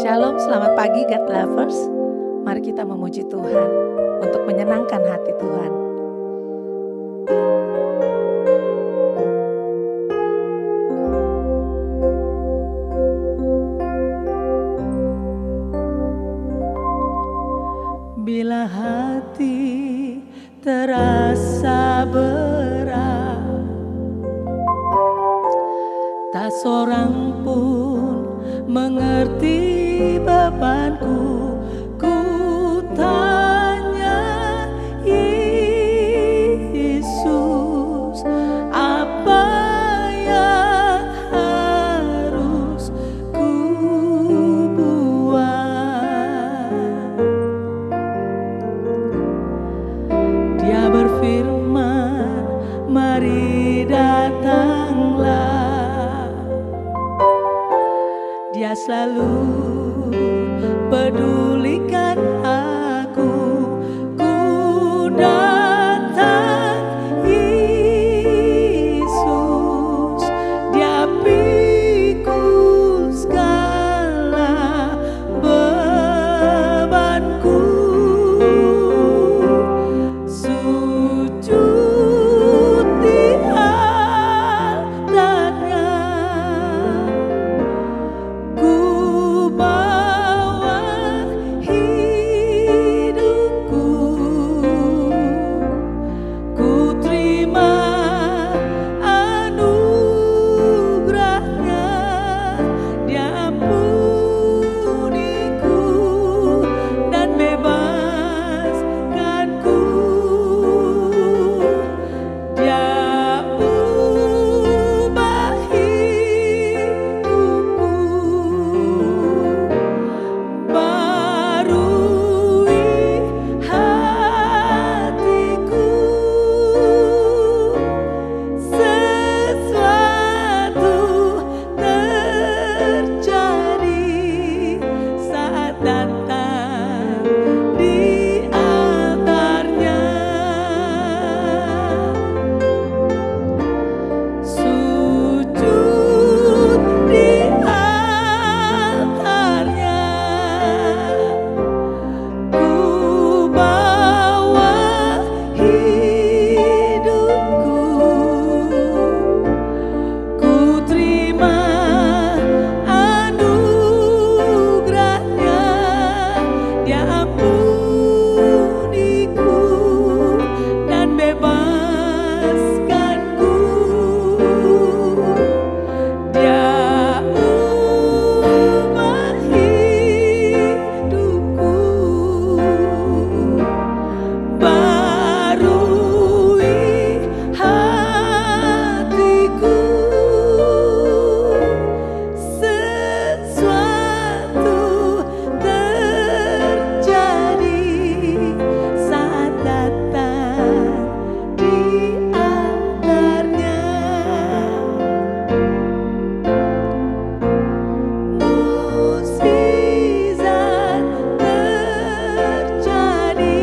Shalom, selamat pagi God Lovers. Mari kita memuji Tuhan untuk menyenangkan hati Tuhan. Bila hati terasa berat, tak seorang pun mengerti bebanku. Ku tanya Yesus, apa yang harus ku buat? Dia berfirman, mari datanglah. Dia selalu pedulikan aku. Ku datang Yesus, Dia pikul segala bebanku. Sujud di altarnya, ku bawa hidupku. Ku terima anugerahnya, Dia ampuniku dan bebaskanku. Dia ubah hidupku, barui hatiku. Sesuatu terjadi saat datang di altarnya. Sujud di altarnya, ku bawa hidupku. Ku terima anugerahnya, Dia ampuniku dan bebaskanku. Dia ubah hidupku, barui hatiku. Sesuatu terjadi saat datang di altarnya. Mukjizat terjadi,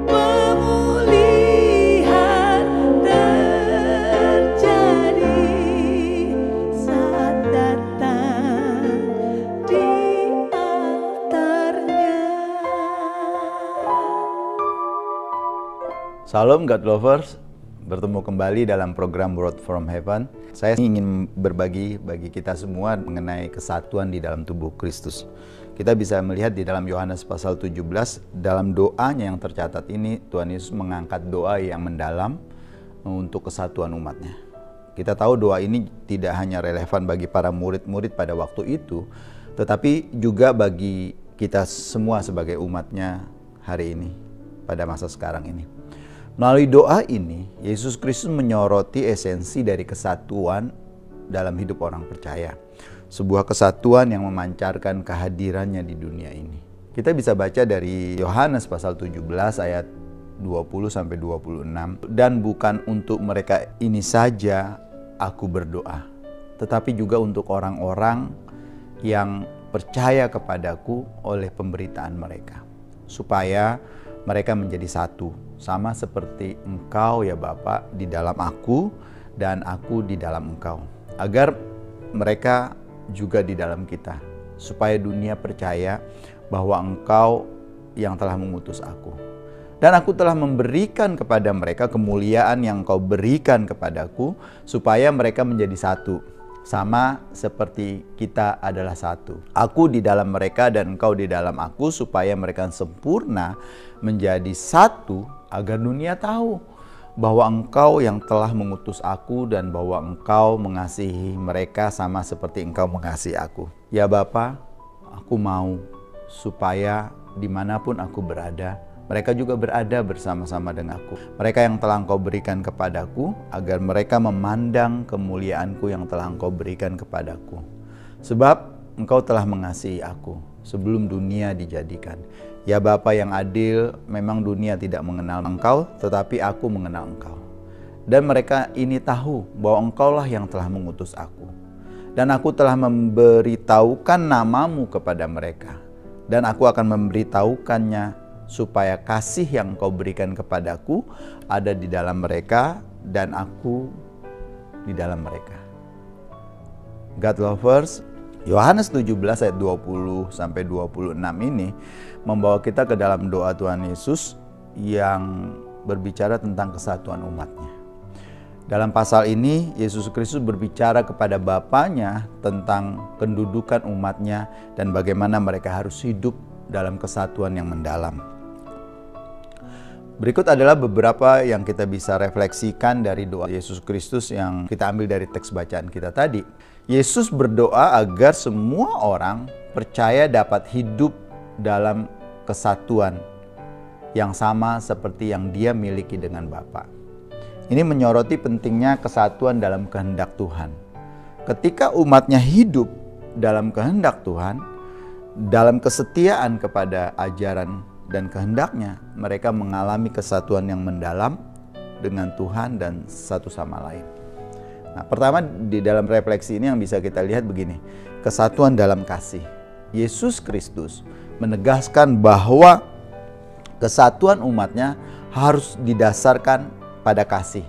pemulihan terjadi saat datang di altarnya. Shalom God Lovers, bertemu kembali dalam program Word from Heaven. Saya ingin berbagi bagi kita semua mengenai kesatuan di dalam tubuh Kristus. Kita bisa melihat di dalam Yohanes pasal 17, dalam doanya yang tercatat ini, Tuhan Yesus mengangkat doa yang mendalam untuk kesatuan umatnya. Kita tahu doa ini tidak hanya relevan bagi para murid-murid pada waktu itu, tetapi juga bagi kita semua sebagai umatnya hari ini, pada masa sekarang ini. Melalui doa ini, Yesus Kristus menyoroti esensi dari kesatuan dalam hidup orang percaya. Sebuah kesatuan yang memancarkan kehadirannya di dunia ini. Kita bisa baca dari Yohanes pasal 17 ayat 20-26. Dan bukan untuk mereka ini saja aku berdoa, tetapi juga untuk orang-orang yang percaya kepadaku oleh pemberitaan mereka, supaya mereka menjadi satu, sama seperti Engkau ya Bapa di dalam aku dan aku di dalam Engkau, agar mereka juga di dalam kita, supaya dunia percaya bahwa Engkau yang telah mengutus aku. Dan aku telah memberikan kepada mereka kemuliaan yang Engkau berikan kepadaku, supaya mereka menjadi satu, sama seperti kita adalah satu. Aku di dalam mereka dan Engkau di dalam aku, supaya mereka sempurna menjadi satu, agar dunia tahu bahwa Engkau yang telah mengutus aku dan bahwa Engkau mengasihi mereka sama seperti Engkau mengasihi aku. Ya Bapa, aku mau supaya dimanapun aku berada, mereka juga berada bersama-sama dengan aku. Mereka yang telah Engkau berikan kepadaku, agar mereka memandang kemuliaanku yang telah Engkau berikan kepadaku. Sebab Engkau telah mengasihi aku sebelum dunia dijadikan. Ya Bapa yang adil, memang dunia tidak mengenal Engkau, tetapi aku mengenal Engkau. Dan mereka ini tahu bahwa Engkaulah yang telah mengutus aku. Dan aku telah memberitahukan namamu kepada mereka. Dan aku akan memberitahukannya, supaya kasih yang Engkau berikan kepadaku ada di dalam mereka dan aku di dalam mereka. God lovers, Yohanes 17 ayat 20 sampai 26 ini membawa kita ke dalam doa Tuhan Yesus yang berbicara tentang kesatuan umatnya. Dalam pasal ini, Yesus Kristus berbicara kepada Bapanya tentang kedudukan umatnya dan bagaimana mereka harus hidup dalam kesatuan yang mendalam. Berikut adalah beberapa yang kita bisa refleksikan dari doa Yesus Kristus yang kita ambil dari teks bacaan kita tadi. Yesus berdoa agar semua orang percaya dapat hidup dalam kesatuan yang sama seperti yang Dia miliki dengan Bapa. Ini menyoroti pentingnya kesatuan dalam kehendak Tuhan. Ketika umatnya hidup dalam kehendak Tuhan, dalam kesetiaan kepada ajaran dan kehendaknya, mereka mengalami kesatuan yang mendalam dengan Tuhan dan satu sama lain. Nah, pertama di dalam refleksi ini yang bisa kita lihat begini, kesatuan dalam kasih. Yesus Kristus menegaskan bahwa kesatuan umatnya harus didasarkan pada kasih.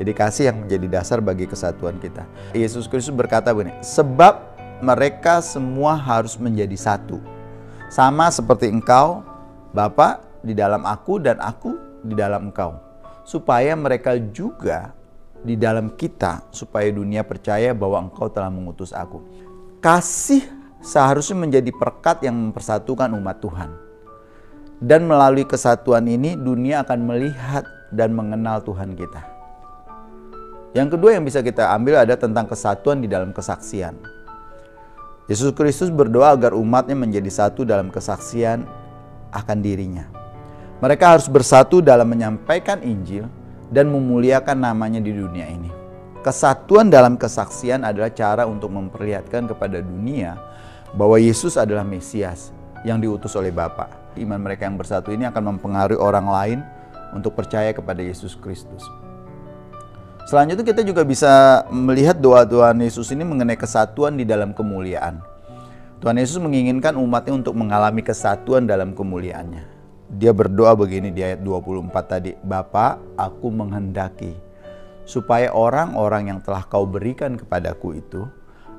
Jadi kasih yang menjadi dasar bagi kesatuan kita. Yesus Kristus berkata begini, sebab mereka semua harus menjadi satu, sama seperti Engkau, Bapa, di dalam aku dan aku di dalam Engkau, supaya mereka juga di dalam kita, supaya dunia percaya bahwa Engkau telah mengutus aku. Kasih seharusnya menjadi perekat yang mempersatukan umat Tuhan. Dan melalui kesatuan ini, dunia akan melihat dan mengenal Tuhan kita. Yang kedua yang bisa kita ambil ada tentang kesatuan di dalam kesaksian. Yesus Kristus berdoa agar umatnya menjadi satu dalam kesaksian akan dirinya. Mereka harus bersatu dalam menyampaikan Injil dan memuliakan namanya di dunia ini. Kesatuan dalam kesaksian adalah cara untuk memperlihatkan kepada dunia bahwa Yesus adalah Mesias yang diutus oleh Bapa. Iman mereka yang bersatu ini akan mempengaruhi orang lain untuk percaya kepada Yesus Kristus. Selanjutnya kita juga bisa melihat doa Tuhan Yesus ini mengenai kesatuan di dalam kemuliaan. Tuhan Yesus menginginkan umatnya untuk mengalami kesatuan dalam kemuliaannya. Dia berdoa begini di ayat 24 tadi, Bapa, aku menghendaki supaya orang-orang yang telah Kau berikan kepadaku itu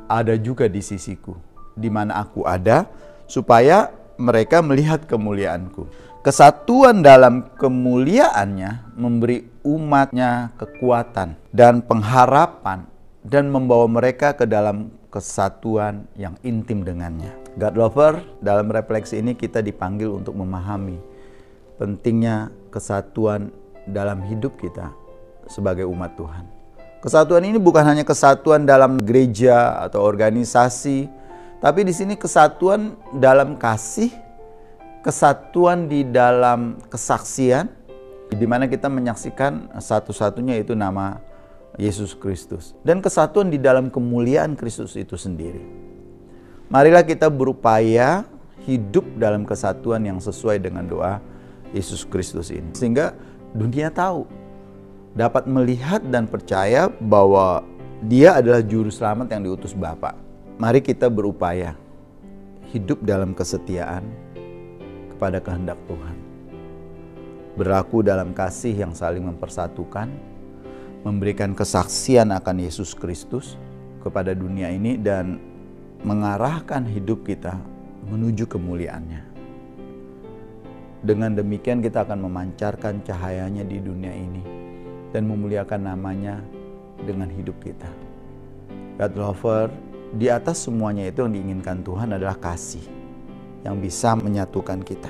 ada juga di sisiku, di mana aku ada, supaya mereka melihat kemuliaanku. Kesatuan dalam kemuliaannya memberi umatnya kekuatan dan pengharapan dan membawa mereka ke dalam kesatuan yang intim dengannya. God lover, dalam refleksi ini kita dipanggil untuk memahami pentingnya kesatuan dalam hidup kita sebagai umat Tuhan. Kesatuan ini bukan hanya kesatuan dalam gereja atau organisasi, tapi di sini kesatuan dalam kasih, kesatuan di dalam kesaksian, di mana kita menyaksikan satu-satunya itu nama Yesus Kristus. Dan kesatuan di dalam kemuliaan Kristus itu sendiri. Marilah kita berupaya hidup dalam kesatuan yang sesuai dengan doa Yesus Kristus ini. Sehingga dunia tahu, dapat melihat dan percaya bahwa Dia adalah juru selamat yang diutus Bapa. Mari kita berupaya hidup dalam kesetiaan kepada kehendak Tuhan. Berlaku dalam kasih yang saling mempersatukan, memberikan kesaksian akan Yesus Kristus kepada dunia ini, dan mengarahkan hidup kita menuju kemuliaannya. Dengan demikian kita akan memancarkan cahayanya di dunia ini dan memuliakan namanya dengan hidup kita. God lover, di atas semuanya itu yang diinginkan Tuhan adalah kasih yang bisa menyatukan kita.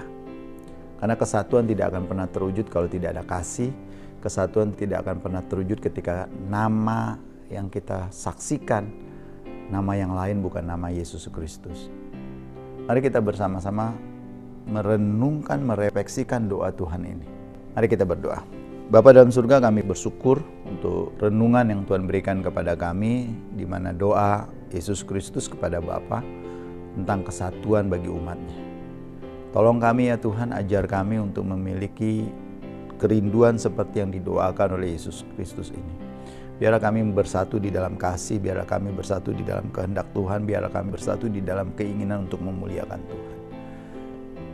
Karena kesatuan tidak akan pernah terwujud kalau tidak ada kasih. Kesatuan tidak akan pernah terwujud ketika nama yang kita saksikan, nama yang lain bukan nama Yesus Kristus. Mari kita bersama-sama merenungkan, merefleksikan doa Tuhan ini. Mari kita berdoa. Bapa dalam surga, kami bersyukur untuk renungan yang Tuhan berikan kepada kami, di mana doa Yesus Kristus kepada Bapa tentang kesatuan bagi umatnya. Tolong kami ya Tuhan, ajar kami untuk memiliki kerinduan seperti yang didoakan oleh Yesus Kristus ini. Biarlah kami bersatu di dalam kasih, biarlah kami bersatu di dalam kehendak Tuhan, biarlah kami bersatu di dalam keinginan untuk memuliakan Tuhan.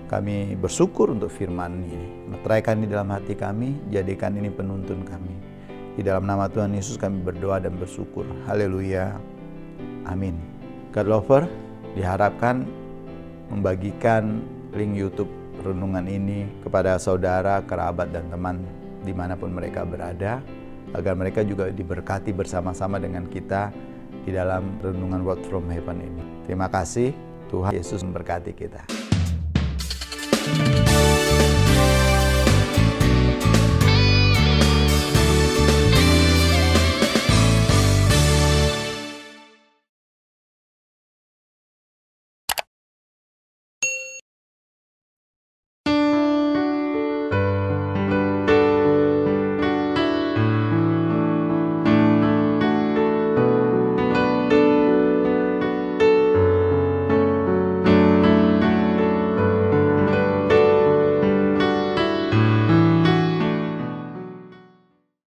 Kami bersyukur untuk firman ini. Meteraikan di dalam hati kami, jadikan ini penuntun kami. Di dalam nama Tuhan Yesus kami berdoa dan bersyukur. Haleluya. Amin. God lover, diharapkan membagikan link YouTube renungan ini kepada saudara, kerabat, dan teman dimanapun mereka berada, agar mereka juga diberkati bersama-sama dengan kita di dalam renungan Word from Heaven ini. Terima kasih, Tuhan Yesus memberkati kita.